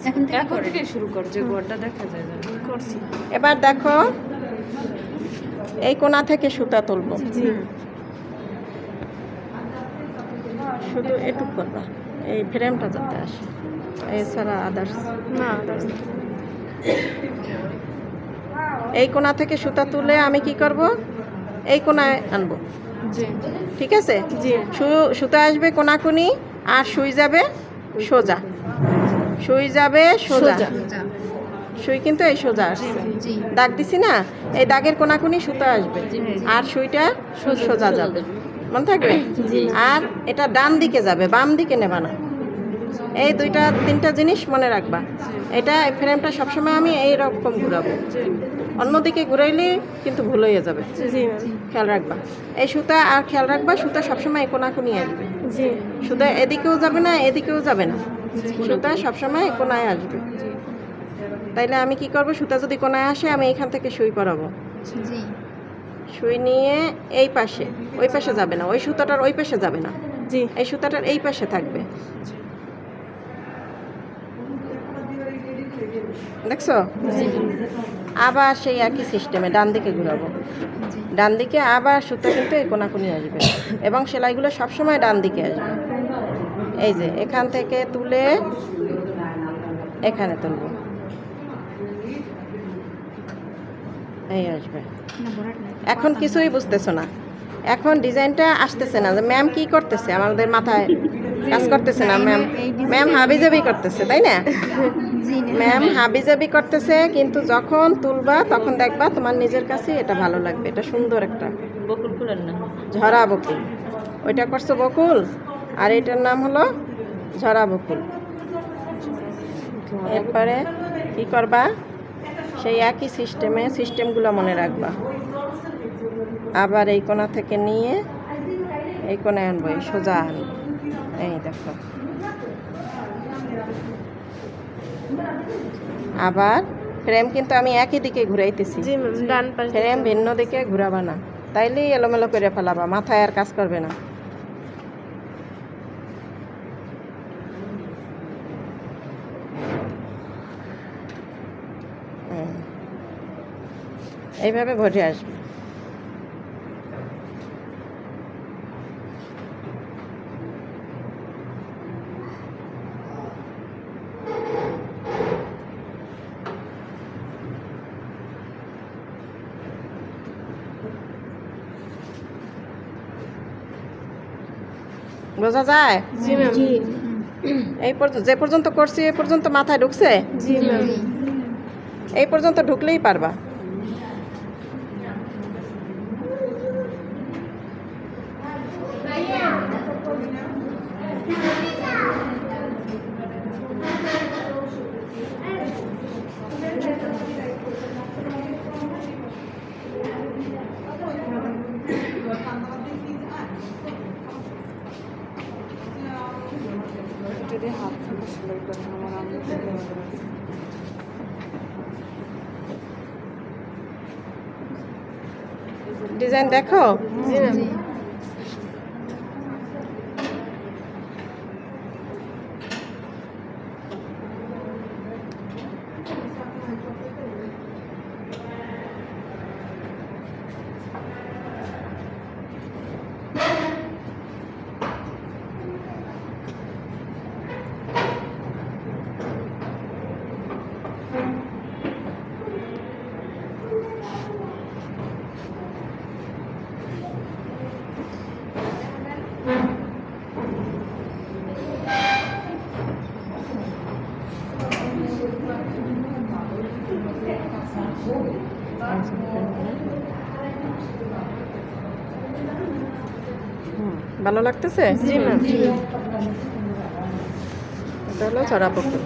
এখন থেকে শুরু কর, যে গোয়াটা দেখা যায় না। করছি। এবার দেখো এই কোণা থেকে সুতা তুলবো। শুধু এটুক করবা, এই ফ্রেমটা যাতে আসে, এছাড়া আদার্স না। এই কোণা থেকে সুতা তুলে আমি কি করব, এই কোণায় আনবো। জি ঠিক আছে, জি সুতা আসবে কোনাকুনি আর সুই যাবে সোজা, সুই যাবে সোজা, সুই কিন্তু এই সোজা আসছে, দাগ দিছি না, এই দাগের কোনাকুনি সুতা আসবে আর সুইটা সোজা যাবে, মনে থাকবে। আর এটা ডান দিকে যাবে, বাম দিকে নেবা না। এই তিনটা জিনিস মনে রাখবা। এটা ফ্রেমটা সবসময় আমি এই রকম ঘুরাবো, অন্যদিকে ঘুরাইলে কিন্তু ভুল হয়ে যাবে। খেয়াল রাখবা এই সুতা, আর খেয়াল রাখবা সুতা সবসময় কোনাকুনি আসবে। সুতা এদিকেও যাবে না, এদিকেও যাবে না, সুতা সবসময় কোনায় আসবে। তাইলে আমি কি করব, সুতা যদি কোনায় আসে আমি এখান থেকে সুই পরাবো, সুই নিয়ে এই পাশে, ওই পাশে যাবে না, ওই সুতাটার ওই পাশে যাবে না, এই সুতাটার এই পাশে থাকবে। দেখছো, আবার সেই একই সিস্টেমে ডান দিকে ঘুরাবো, ডান দিকে আবার সুতা কিন্তু এই কোনাকুনি আসবে এবং সেলাইগুলো সবসময় ডান দিকে আসবে। এই যে এখান থেকে তুলে এখানে তুলবো, এই আসবে। এখন কিছুই বুঝতেছো না, এখন ডিজাইনটা আসতেছে না, যে ম্যাম কি করতেছে, আমাদের মাথায় কাজ করতেছে না। ম্যাম হাবিজাবি করতেছে, তাই না? ম্যাম হাবিজাবি করতেছে, কিন্তু যখন তুলবা তখন দেখবা তোমার নিজের কাছে এটা ভালো লাগবে। এটা সুন্দর একটা বকুল ফুলের না, ঝরা বকুল, ওইটা করছো বকুল, আর এটার নাম হলো ঝরা বকুল। এরপরে কি করবা, সেই একই সিস্টেমগুলো মনে রাখবা। আবার এই কোণা থেকে নিয়ে এই কোণায় আনবো, এই সোজা আনবো। এই দেখো, আবার ফ্রেম কিন্তু আমি একই দিকে ঘুরাইতেছি, ফ্রেম ভিন্ন দিকে ঘুরাবা না, তাইলেই এলোমেলো করে ফেলাবা, মাথায় আর কাজ করবে না। এইভাবে ভরে আসবে। বোঝা যায়? এই যে পর্যন্ত করছি এই পর্যন্ত মাথায় ঢুকছে? এই পর্যন্ত ঢুকলেই পারবা। যদি হাত থেকে সেলাই করে আমার আম্মু ডিজাইন দেখো। ভালো লাগতেছে? জি ম্যাম। এটা হলো ঝরা বকুল।